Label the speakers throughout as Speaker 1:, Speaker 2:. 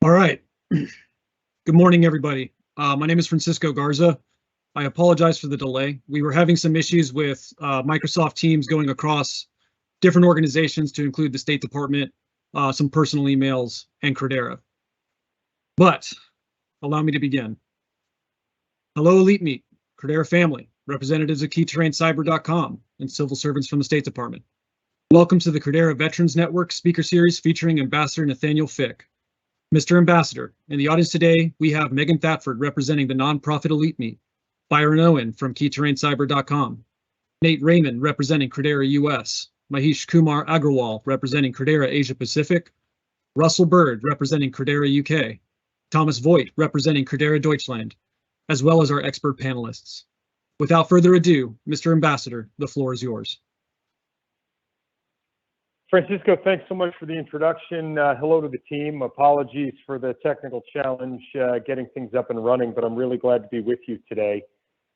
Speaker 1: All right. Good morning, everybody. My name is Francisco Garza. I apologize for the delay. We were having some issues with Microsoft Teams going across different organizations to include the State Department, some personal emails, and Credera. But allow me to begin. Hello, Elite Meet, Credera family, representatives of KeyTerrainCyber.com, and civil servants from the State Department. Welcome to the Credera Veterans Network speaker series featuring Ambassador Nathaniel Fick. Mr. Ambassador, in the audience today, we have Megan Thetford representing the nonprofit Elite Meet, Byron Owen from KeyTerrainCyber.com, Nate Raymond representing Credera US, Mahesh Kumar Agrawal representing Credera Asia Pacific, Russell Bird representing Credera UK, Thomas Voigt representing Credera Deutschland, as well as our expert panelists. Without further ado, Mr. Ambassador, the floor is yours.
Speaker 2: Francisco, thanks so much for the introduction. Hello to the team. Apologies for the technical challenge getting things up and running, but I'm really glad to be with you today.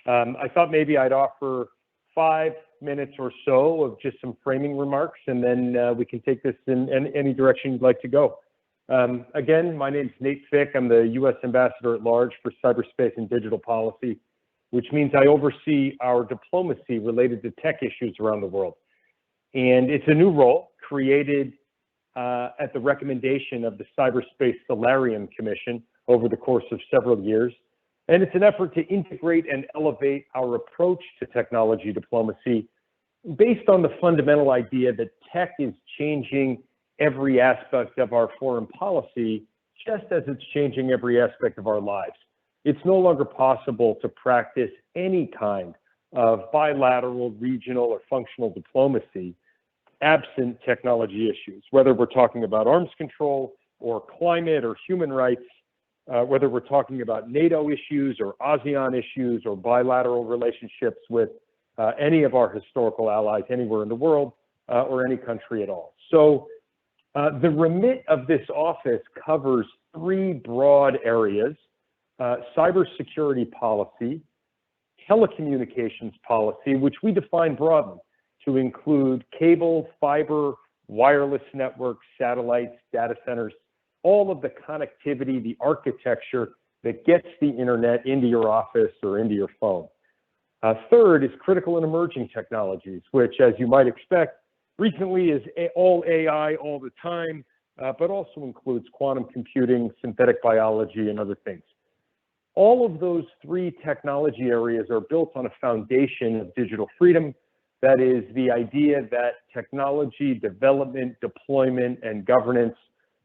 Speaker 2: I thought maybe I'd offer 5 minutes or so of just some framing remarks, and then we can take this in any direction you'd like to go. Again, my name's Nate Fick. I'm the U.S. Ambassador at Large for Cyberspace and Digital Policy, which means I oversee our diplomacy related to tech issues around the world. And it's a new role created at the recommendation of the Cyberspace Solarium Commission over the course of several years. And it's an effort to integrate and elevate our approach to technology diplomacy based on the fundamental idea that tech is changing every aspect of our foreign policy, just as it's changing every aspect of our lives. It's no longer possible to practice any kind of bilateral, regional, or functional diplomacy absent technology issues, whether we're talking about arms control or climate or human rights, whether we're talking about NATO issues or ASEAN issues or bilateral relationships with any of our historical allies anywhere in the world or any country at all. So the remit of this office covers 3 broad areas: cybersecurity policy, telecommunications policy, which we define broadly to include cable, fiber, wireless networks, satellites, data centers, all of the connectivity, the architecture that gets the internet into your office or into your phone. Third is critical and emerging technologies, which, as you might expect, recently is all AI all the time, but also includes quantum computing, synthetic biology, and other things. All of those 3 technology areas are built on a foundation of digital freedom. That is the idea that technology development, deployment, and governance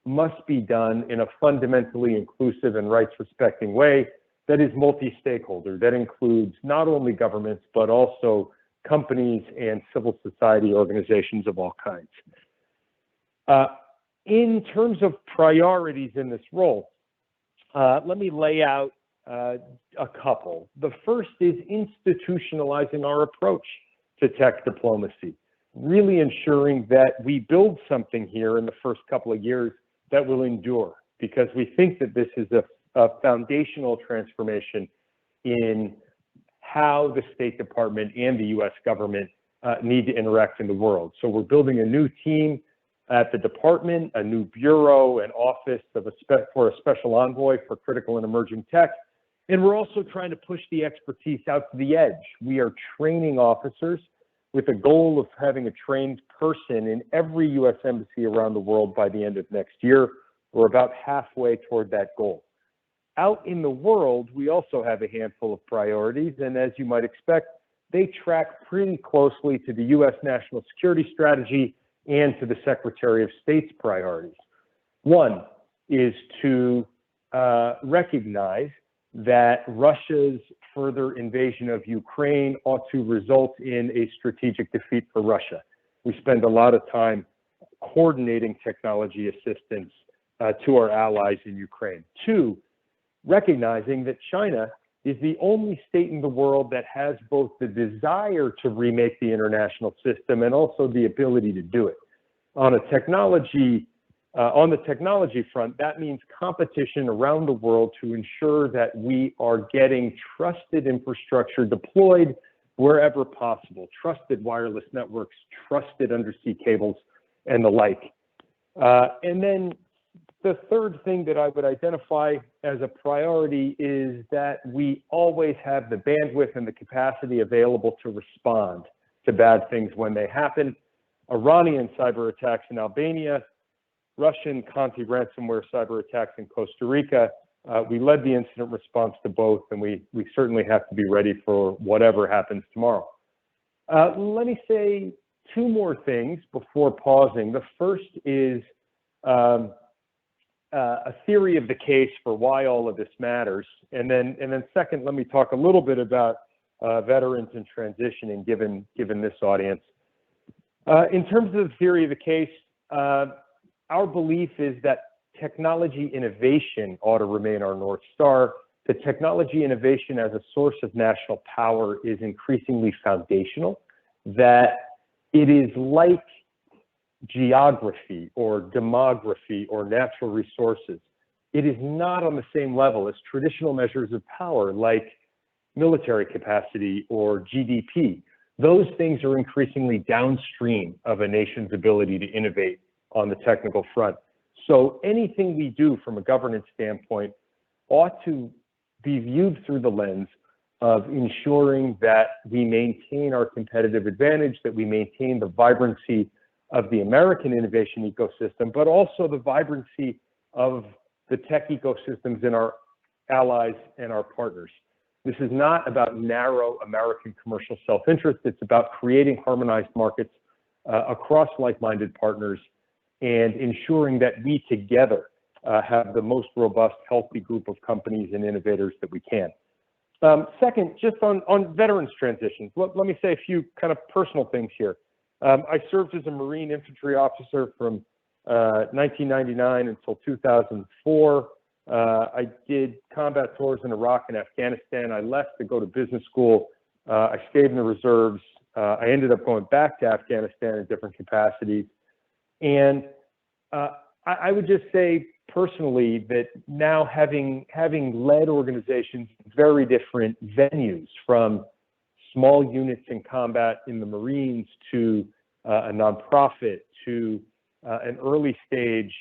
Speaker 2: must be done in a fundamentally inclusive and rights-respecting way that is multi-stakeholder, that includes not only governments, but also companies and civil society organizations of all kinds. In terms of priorities in this role, let me lay out a couple. The first is institutionalizing our approach to tech diplomacy, really ensuring that we build something here in the first couple of years that will endure, because we think that this is a foundational transformation in how the State Department and the U.S. government need to interact in the world. So we're building a new team at the department, a new bureau, an office for a special envoy for critical and emerging tech. And we're also trying to push the expertise out to the edge. We are training officers with a goal of having a trained person in every U.S. embassy around the world by the end of next year. We're about halfway toward that goal. Out in the world, we also have a handful of priorities, and as you might expect, they track pretty closely to the U.S. national security strategy and to the Secretary of State's priorities. One is to recognize that Russia's further invasion of Ukraine ought to result in a strategic defeat for Russia. We spend a lot of time coordinating technology assistance to our allies in Ukraine. 2, recognizing that China is the only state in the world that has both the desire to remake the international system and also the ability to do it. On the technology front, that means competition around the world to ensure that we are getting trusted infrastructure deployed wherever possible, trusted wireless networks, trusted undersea cables, and the like. And then the third thing that I would identify as a priority is that we always have the bandwidth and the capacity available to respond to bad things when they happen. Iranian cyber attacks in Albania, Russian Conti ransomware cyber attacks in Costa Rica. We led the incident response to both, and we certainly have to be ready for whatever happens tomorrow. Let me say two more things before pausing. The first is a theory of the case for why all of this matters, and then second, let me talk a little bit about veterans and transitioning, given this audience. In terms of the theory of the case, our belief is that technology innovation ought to remain our North Star. The technology innovation as a source of national power is increasingly foundational, that it is like geography or demography or natural resources. It is not on the same level as traditional measures of power like military capacity or GDP. Those things are increasingly downstream of a nation's ability to innovate on the technical front. So anything we do from a governance standpoint ought to be viewed through the lens of ensuring that we maintain our competitive advantage, that we maintain the vibrancy of the American innovation ecosystem, but also the vibrancy of the tech ecosystems in our allies and our partners. This is not about narrow American commercial self-interest. It's about creating harmonized markets across like-minded partners and ensuring that we together have the most robust, healthy group of companies and innovators that we can. Second, just on veterans transitions, let me say a few kind of personal things here. I served as a Marine infantry officer from 1999 until 2004. I did combat tours in Iraq and Afghanistan. I left to go to business school. I stayed in the reserves. I ended up going back to Afghanistan in different capacities. And I would just say personally that now having led organizations in very different venues, from small units in combat in the Marines to a nonprofit to an early stage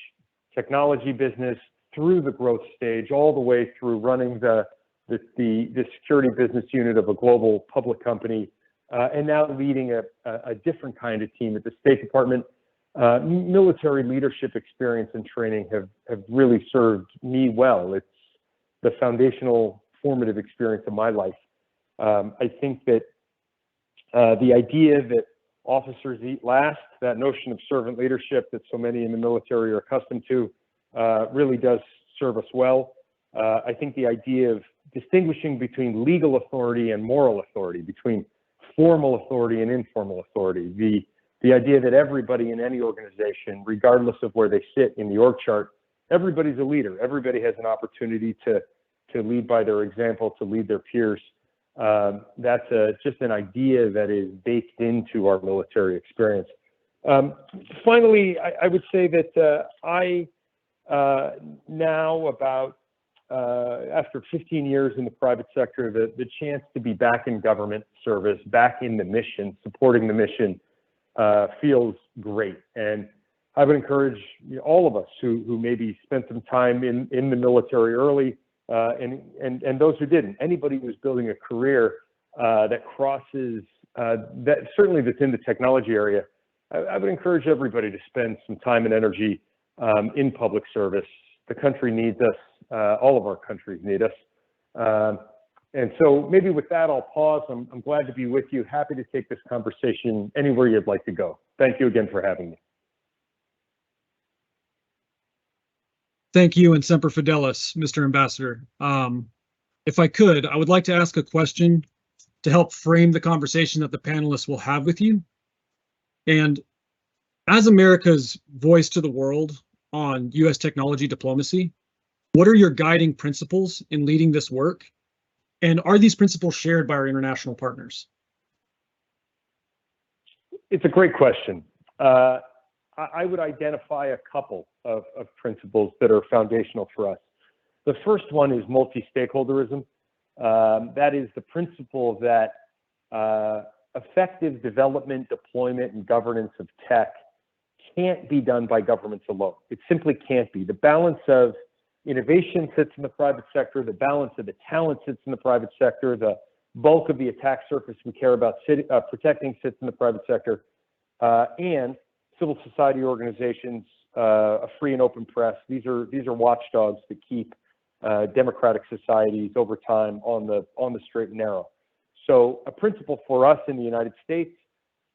Speaker 2: technology business, through the growth stage, all the way through running the security business unit of a global public company, and now leading a different kind of team at the State Department. Military leadership experience and training have really served me well. It's the foundational formative experience of my life. I think that the idea that officers eat last, that notion of servant leadership that so many in the military are accustomed to, really does serve us well. I think the idea of distinguishing between legal authority and moral authority, between formal authority and informal authority, the idea that everybody in any organization, regardless of where they sit in the org chart, everybody's a leader. Everybody has an opportunity to lead by their example, to lead their peers. That's just an idea that is baked into our military experience. Finally, I would say that I now, about after 15 years in the private sector, the chance to be back in government service, back in the mission, supporting the mission, feels great. And I would encourage all of us who maybe spent some time in the military early, and those who didn't, anybody who's building a career that crosses, that certainly that's in the technology area, I would encourage everybody to spend some time and energy in public service. The country needs us. All of our countries need us. And so maybe with that, I'll pause. I'm glad to be with you. Happy to take this conversation anywhere you'd like to go. Thank you again for having me.
Speaker 1: Thank you, and Semper Fidelis, Mr. Ambassador. If I could, I would like to ask a question to help frame the conversation that the panelists will have with you. And as America's voice to the world on U.S. technology diplomacy, what are your guiding principles in leading this work? And are these principles shared by our international partners?
Speaker 2: It's a great question. I would identify a couple of principles that are foundational for us. The first one is multi-stakeholderism. That is the principle that effective development, deployment, and governance of tech can't be done by governments alone. It simply can't be. The balance of innovation sits in the private sector, the balance of the talent sits in the private sector, the bulk of the attack surface we care about protecting sits in the private sector, and civil society organizations, a free and open press. These are watchdogs that keep democratic societies over time on the straight and narrow. So a principle for us in the United States,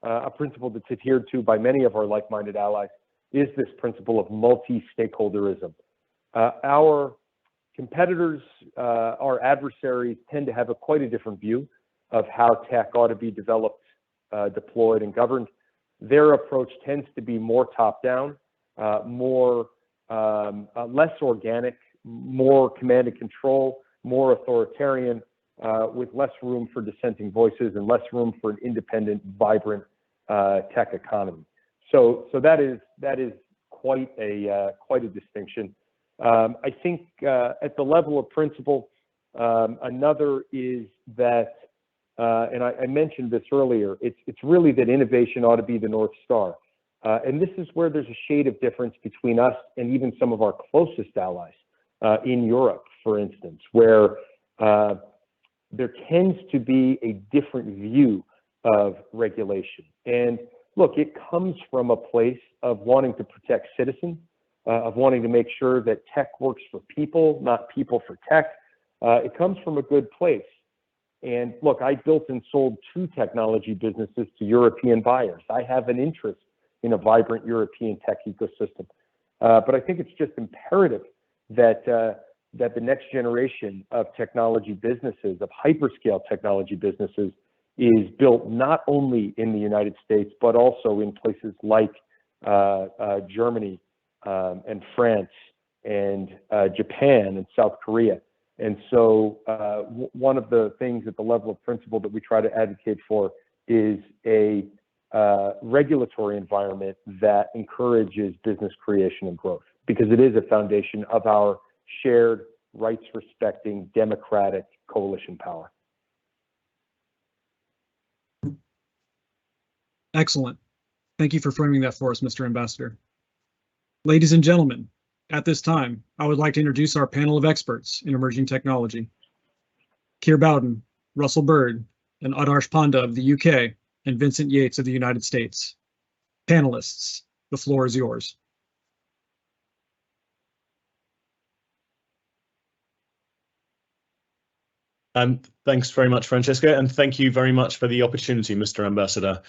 Speaker 2: a principle that's adhered to by many of our like-minded allies, is this principle of multi-stakeholderism. Our competitors, our adversaries, tend to have quite a different view of how tech ought to be developed, deployed, and governed. Their approach tends to be more top-down, less organic, more command and control, more authoritarian, with less room for dissenting voices and less room for an independent, vibrant tech economy. So that is quite a distinction. I think at the level of principle, another is that, and I mentioned this earlier, it's really that innovation ought to be the North Star. And this is where there's a shade of difference between us and even some of our closest allies in Europe, for instance, where there tends to be a different view of regulation. And look, it comes from a place of wanting to protect citizens, of wanting to make sure that tech works for people, not people for tech. It comes from a good place. And look, I built and sold 2 technology businesses to European buyers. I have an interest in a vibrant European tech ecosystem. But I think it's just imperative that that the next generation of technology businesses, of hyperscale technology businesses, is built not only in the United States, but also in places like Germany and France and Japan and South Korea. And so one of the things at the level of principle that we try to advocate for is a regulatory environment that encourages business creation and growth, because it is a foundation of our shared, rights-respecting, democratic coalition power.
Speaker 1: Excellent. Thank you for framing that for us, Mr. Ambassador. Ladies and gentlemen, at this time, I would like to introduce our panel of experts in emerging technology. Keir Bowden, Russell Bird, and Adarsh Panda of the UK, and Vincent Yates of the United States. Panelists, the floor is yours.
Speaker 3: Thanks very much, Francesca, and thank you very much for the opportunity, Mr. Ambassador.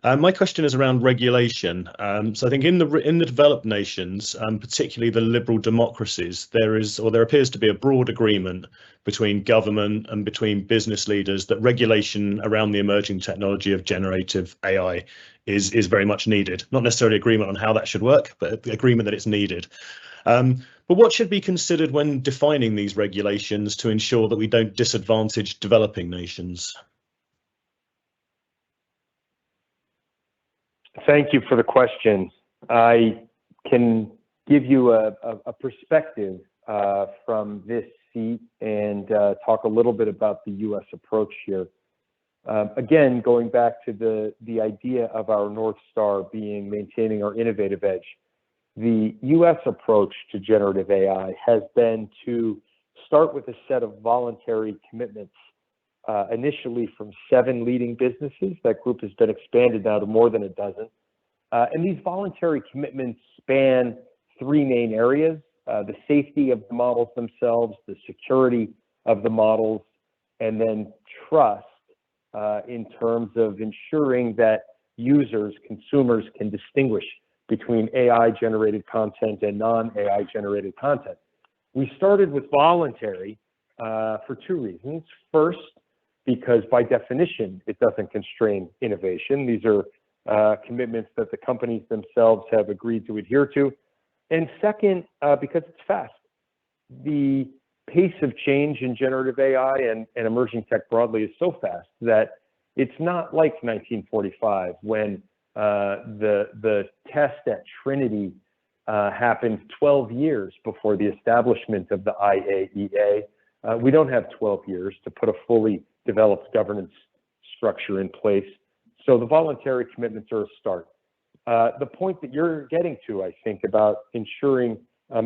Speaker 3: My question is around regulation. So I think in the developed nations, particularly the liberal democracies, there appears to be a broad agreement between government and between business leaders that regulation around the emerging technology of generative AI is very much needed. Not necessarily agreement on how that should work, but agreement that it's needed. But what should be considered when defining these regulations to ensure that we don't disadvantage developing nations?
Speaker 2: Thank you for the question. I can give you a perspective from this seat and talk a little bit about the U.S. approach here. Again, going back to the idea of our North Star being maintaining our innovative edge, the U.S. approach to generative AI has been to start with a set of voluntary commitments, initially from 7 leading businesses. That group has been expanded now to more than a dozen. And these voluntary commitments span 3 main areas: the safety of the models themselves, the security of the models, and then trust in terms of ensuring that users, consumers, can distinguish between AI-generated content and non-AI-generated content. We started with voluntary for 2 reasons. First, because by definition, it doesn't constrain innovation. These are commitments that the companies themselves have agreed to adhere to. And second, because it's fast. The pace of change in generative AI and emerging tech broadly is so fast that it's not like 1945 when the test at Trinity happened 12 years before the establishment of the IAEA. We don't have 12 years to put a fully developed governance structure in place. So the voluntary commitments are a start. The point that you're getting to, I think, about ensuring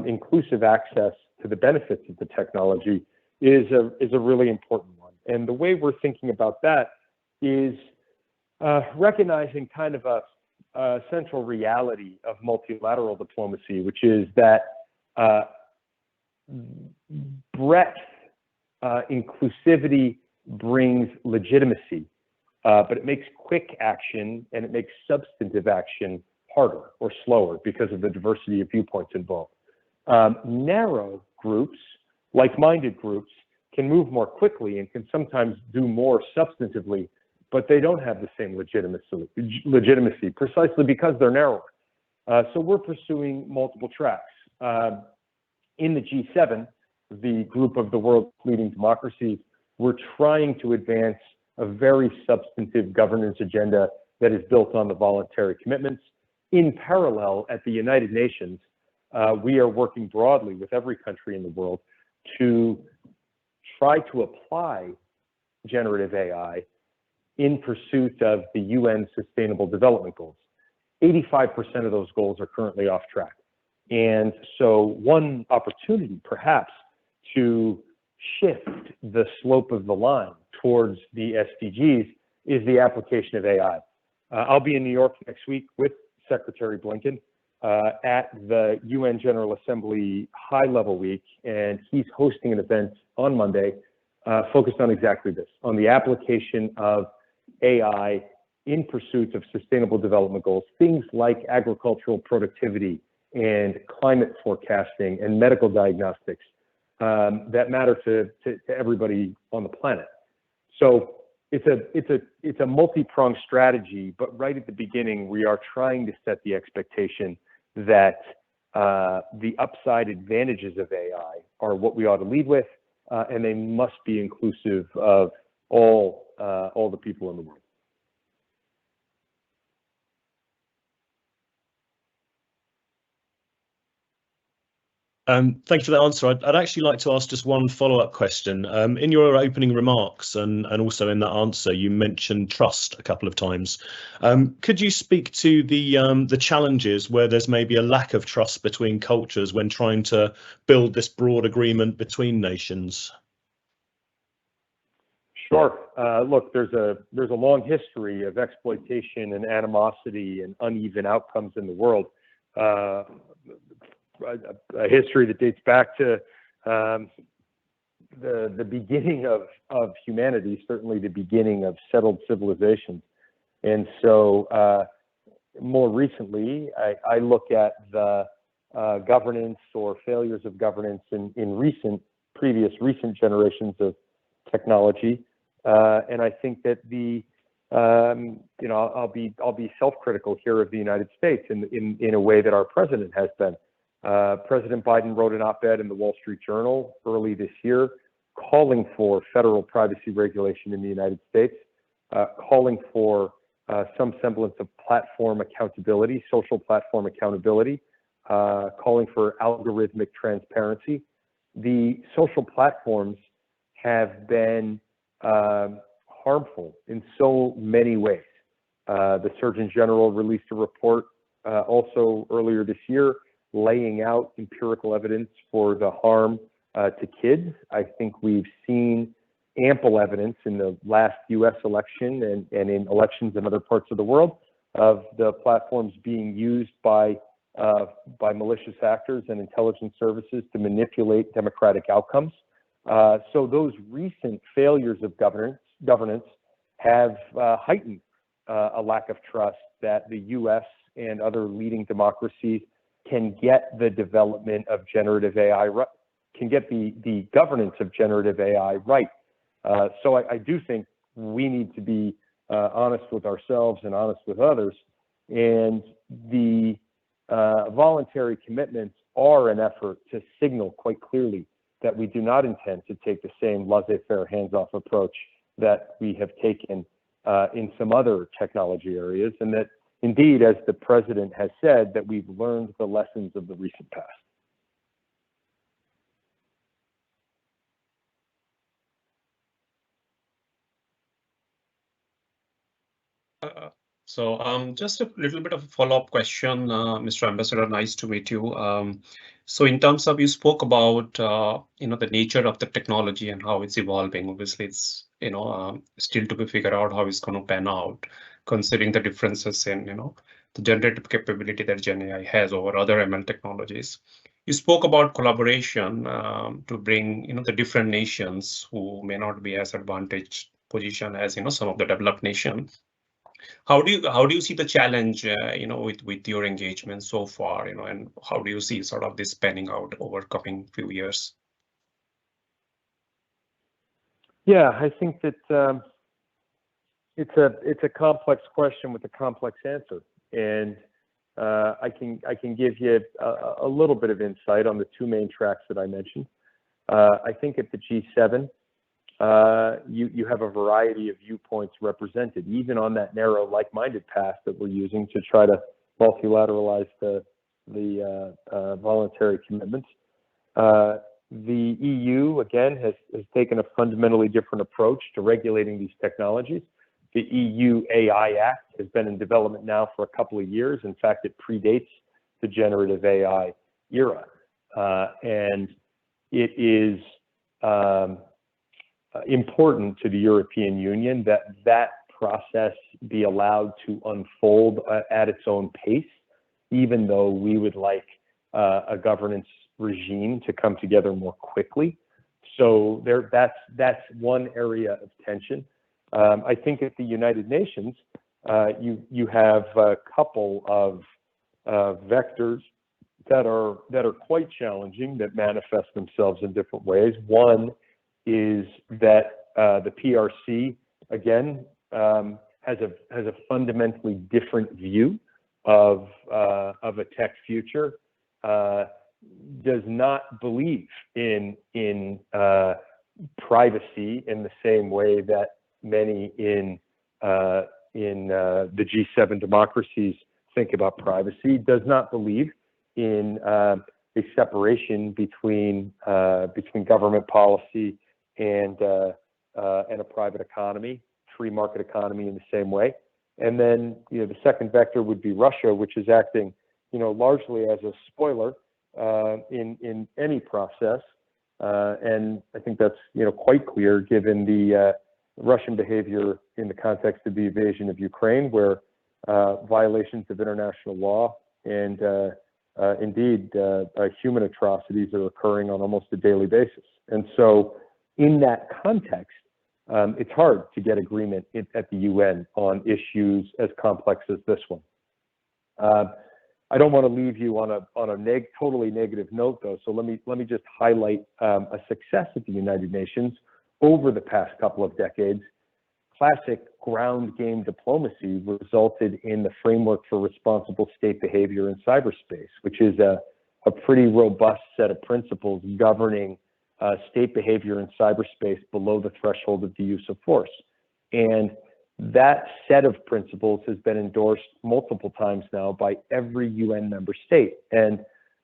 Speaker 2: inclusive access to the benefits of the technology is a really important one. And the way we're thinking about that is recognizing kind of a central reality of multilateral diplomacy, which is that breadth, inclusivity brings legitimacy, but it makes quick action and it makes substantive action harder or slower because of the diversity of viewpoints involved. Narrow groups, like-minded groups, can move more quickly and can sometimes do more substantively, but they don't have the same legitimacy precisely because they're narrower. So we're pursuing multiple tracks. In the G7, the group of the world's leading democracies, we're trying to advance a very substantive governance agenda that is built on the voluntary commitments. In parallel, at the United Nations, we are working broadly with every country in the world to try to apply generative AI in pursuit of the UN Sustainable Development Goals. 85% of those goals are currently off track. And so one opportunity, perhaps, to shift the slope of the line towards the SDGs is the application of AI. I'll be in New York next week with Secretary Blinken at the UN General Assembly High-Level Week, and he's hosting an event on Monday focused on exactly this, on the application of AI in pursuit of sustainable development goals, things like agricultural productivity and climate forecasting and medical diagnostics that matter to everybody on the planet. So it's a multi-pronged strategy, but right at the beginning, we are trying to set the expectation that the upside advantages of AI are what we ought to lead with, and they must be inclusive of all the people in the world.
Speaker 3: Thank you for that answer. I'd actually like to ask just one follow-up question. In your opening remarks and also in that answer, you mentioned trust a couple of times. Could you speak to the challenges where there's maybe a lack of trust between cultures when trying to build this broad agreement between nations?
Speaker 2: Sure. Look, there's a long history of exploitation and animosity and uneven outcomes in the world. A history that dates back to the beginning of humanity, certainly the beginning of settled civilizations. And so more recently, I look at the governance or failures of governance in previous recent generations of technology. And I think that I'll be self-critical here of the United States in a way that our president has been. President Biden wrote an op-ed in the Wall Street Journal early this year calling for federal privacy regulation in the United States, calling for some semblance of platform accountability, social platform accountability, calling for algorithmic transparency. The social platforms have been harmful in so many ways. The Surgeon General released a report also earlier this year laying out empirical evidence for the harm to kids. I think we've seen ample evidence in the last US election and in elections in other parts of the world of the platforms being used by malicious actors and intelligence services to manipulate democratic outcomes. So those recent failures of governance have heightened a lack of trust that the US and other leading democracies can get the development of generative AI right, can get the governance of generative AI right. So I do think we need to be honest with ourselves and honest with others. And the voluntary commitments are an effort to signal quite clearly that we do not intend to take the same laissez-faire, hands-off approach that we have taken in some other technology areas, and that indeed, as the president has said, that we've learned the lessons of the recent past.
Speaker 4: So just a little bit of a follow-up question, Mr. Ambassador, nice to meet you. So in terms of, you spoke about, the nature of the technology and how it's evolving. Obviously, it's, still to be figured out how it's going to pan out, considering the differences in, the generative capability that Gen AI has over other ML technologies. You spoke about collaboration to bring, the different nations who may not be as advantaged position as, some of the developed nations. How do you see the challenge, with your engagement so far, and how do you see sort of this panning out over coming few years?
Speaker 2: Yeah, I think that it's a complex question with a complex answer, and I can give you a little bit of insight on the two main tracks that I mentioned. I think at the G7, you have a variety of viewpoints represented, even on that narrow, like-minded path that we're using to try to multilateralize the voluntary commitments. The EU, again, has taken a fundamentally different approach to regulating these technologies. The EU AI Act has been in development now for a couple of years. In fact, it predates the generative AI era. And it is important to the European Union that process be allowed to unfold at its own pace, even though we would like a governance regime to come together more quickly. So that's one area of tension. I think at the United Nations, you have a couple of vectors that are quite challenging, that manifest themselves in different ways. One is that the PRC, again, has a fundamentally different view of a tech future. Does not believe in privacy in the same way that many in the G7 democracies think about privacy. Does not believe in a separation between government policy and a private economy, free market economy in the same way. And then the second vector would be Russia, which is acting largely as a spoiler in any process, and I think that's quite clear given the Russian behavior in the context of the invasion of Ukraine, where violations of international law and indeed human atrocities are occurring on almost a daily basis. And so, in that context, it's hard to get agreement at the UN on issues as complex as this one. I don't want to leave you on a totally negative note, though. So let me just highlight a success at the United Nations over the past couple of decades. Classic ground game diplomacy resulted in the Framework for Responsible State Behavior in Cyberspace, which is a pretty robust set of principles governing state behavior in cyberspace below the threshold of the use of force. And that set of principles has been endorsed multiple times now by every UN member state. And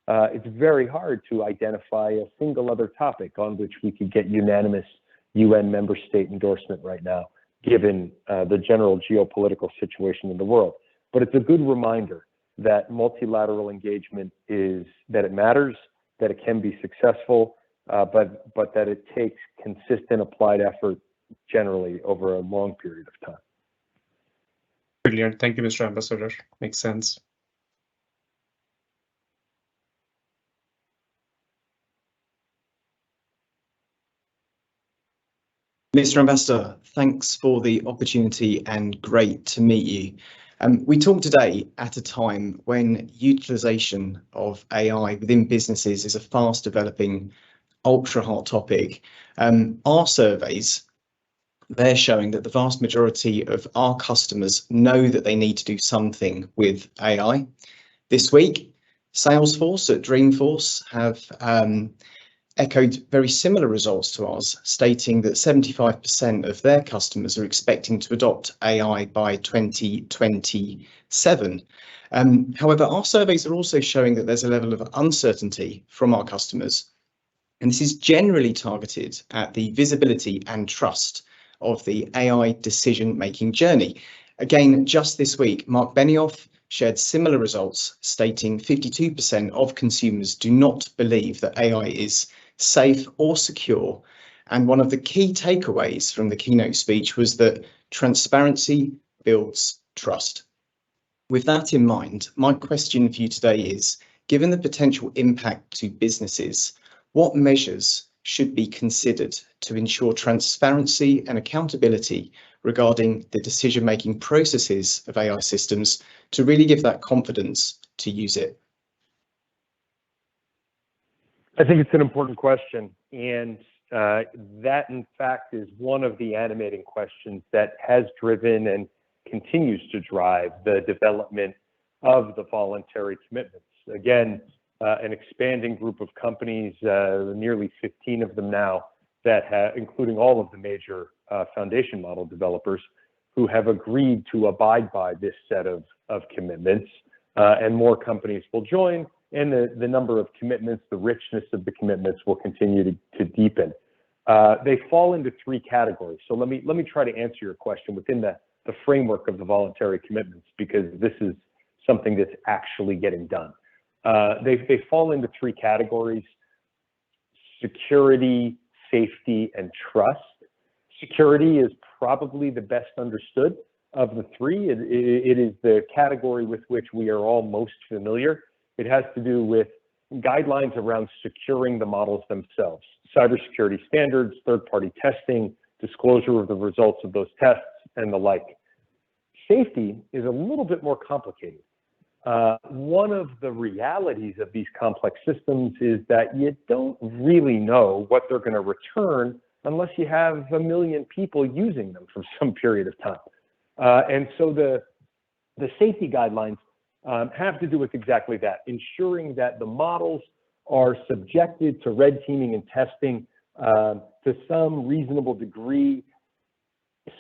Speaker 2: it's very hard to identify a single other topic on which we could get unanimous UN member state endorsement right now, given the general geopolitical situation in the world. But it's a good reminder that multilateral engagement that it matters, that it can be successful, but that it takes consistent applied effort generally over a long period of time.
Speaker 4: Brilliant. Thank you, Mr. Ambassador. Makes sense.
Speaker 5: Mr. Ambassador, thanks for the opportunity and great to meet you. We talk today at a time when utilisation of AI within businesses is a fast developing, ultra hot topic. Our surveys, they're showing that the vast majority of our customers know that they need to do something with AI. This week, Salesforce at Dreamforce have echoed very similar results to ours, stating that 75% of their customers are expecting to adopt AI by 2027. However, our surveys are also showing that there's a level of uncertainty from our customers, and this is generally targeted at the visibility and trust of the AI decision-making journey. Again, just this week, Mark Benioff shared similar results, stating 52% of consumers do not believe that AI is safe or secure. And one of the key takeaways from the keynote speech was that transparency builds trust. With that in mind, my question for you today is, given the potential impact to businesses, what measures should be considered to ensure transparency and accountability regarding the decision-making processes of AI systems to really give that confidence to use it?
Speaker 2: I think it's an important question, and that in fact is one of the animating questions that has driven and continues to drive the development of the voluntary commitments. Again, an expanding group of companies, nearly 15 of them now, that including all of the major foundation model developers, who have agreed to abide by this set of commitments, and more companies will join, and the number of commitments, the richness of the commitments will continue to deepen. They fall into three categories. So let me try to answer your question within the framework of the voluntary commitments, because this is something that's actually getting done. They fall into three categories: security, safety, and trust. Security is probably the best understood of the three. It is the category with which we are all most familiar. It has to do with guidelines around securing the models themselves, cybersecurity standards, third-party testing, disclosure of the results of those tests, and the like. Safety is a little bit more complicated. One of the realities of these complex systems is that you don't really know what they're going to return unless you have 1 million people using them for some period of time. And so the safety guidelines have to do with exactly that, ensuring that the models are subjected to red teaming and testing to some reasonable degree,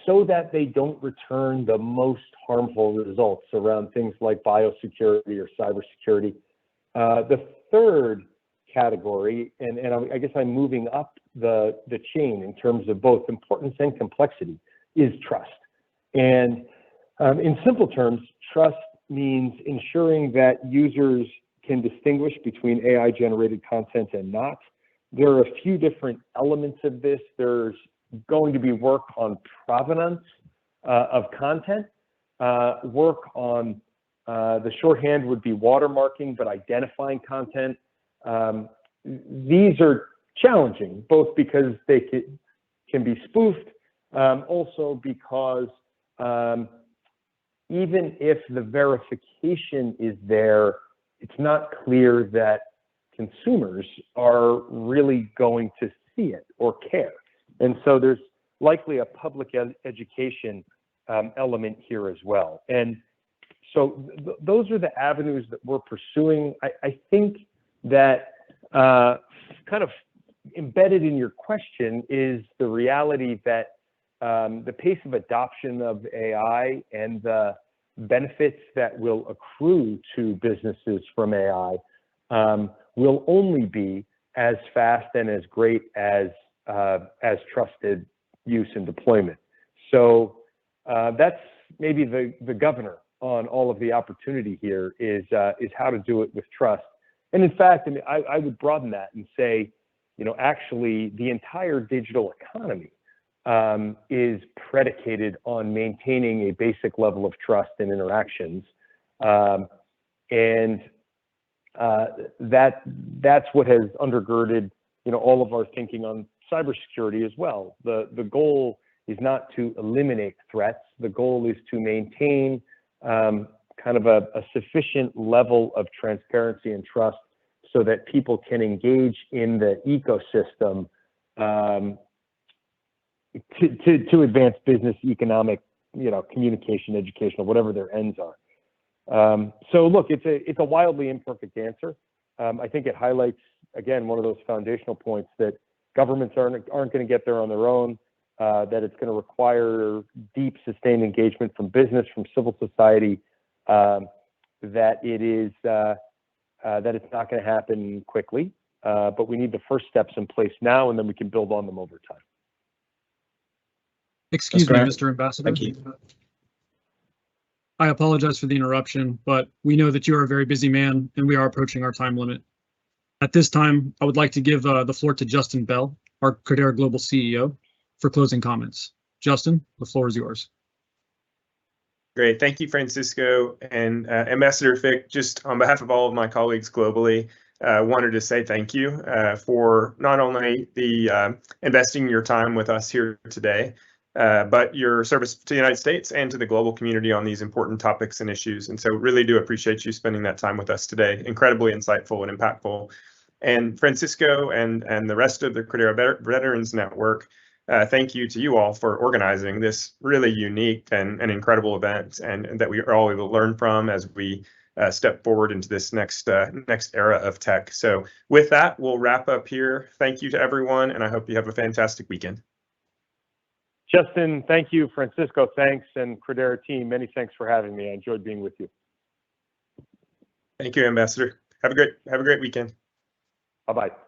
Speaker 2: so that they don't return the most harmful results around things like biosecurity or cybersecurity. The third category, and I guess I'm moving up the chain in terms of both importance and complexity, is trust. And in simple terms, trust means ensuring that users can distinguish between AI-generated content and not. There are a few different elements of this. There's going to be work on provenance of content, work on the shorthand would be watermarking, but identifying content. These are challenging, both because they can be spoofed, also because even if the verification is there, it's not clear that consumers are really going to see it or care. And so there's likely a public education element here as well. And so those are the avenues that we're pursuing. I think that kind of embedded in your question is the reality that the pace of adoption of AI and the benefits that will accrue to businesses from AI will only be as fast and as great as trusted use and deployment. So that's maybe the governor on all of the opportunity here is how to do it with trust. And in fact, I would broaden that and say, actually the entire digital economy is predicated on maintaining a basic level of trust in interactions. And that's what has undergirded, all of our thinking on cybersecurity as well. The goal is not to eliminate threats. The goal is to maintain kind of a sufficient level of transparency and trust so that people can engage in the ecosystem to advance business, economic, communication, educational, whatever their ends are. So look, it's a wildly imperfect answer. I think it highlights, again, one of those foundational points that governments aren't going to get there on their own, that it's going to require deep, sustained engagement from business, from civil society, that it's not going to happen quickly, but we need the first steps in place now, and then we can build on them over time.
Speaker 1: Excuse me, Mr. Ambassador.
Speaker 5: Thank you.
Speaker 1: I apologize for the interruption, but we know that you are a very busy man and we are approaching our time limit. At this time, I would like to give the floor to Justin Bell, our Credera Global CEO, for closing comments. Justin, the floor is yours.
Speaker 6: Great. Thank you, Francisco. And Ambassador Fick, just on behalf of all of my colleagues globally, wanted to say thank you for not only the investing your time with us here today, but your service to the United States and to the global community on these important topics and issues. And so really do appreciate you spending that time with us today. Incredibly insightful and impactful. And Francisco and the rest of the Credera Veterans Network, thank you to you all for organizing this really unique and incredible event, and that we are all able to learn from as we step forward into this next era of tech. So with that, we'll wrap up here. Thank you to everyone, and I hope you have a fantastic weekend.
Speaker 2: Justin, thank you. Francisco, thanks. And Credera team, many thanks for having me. I enjoyed being with you.
Speaker 6: Thank you, Ambassador. Have a great weekend.
Speaker 2: Bye-bye.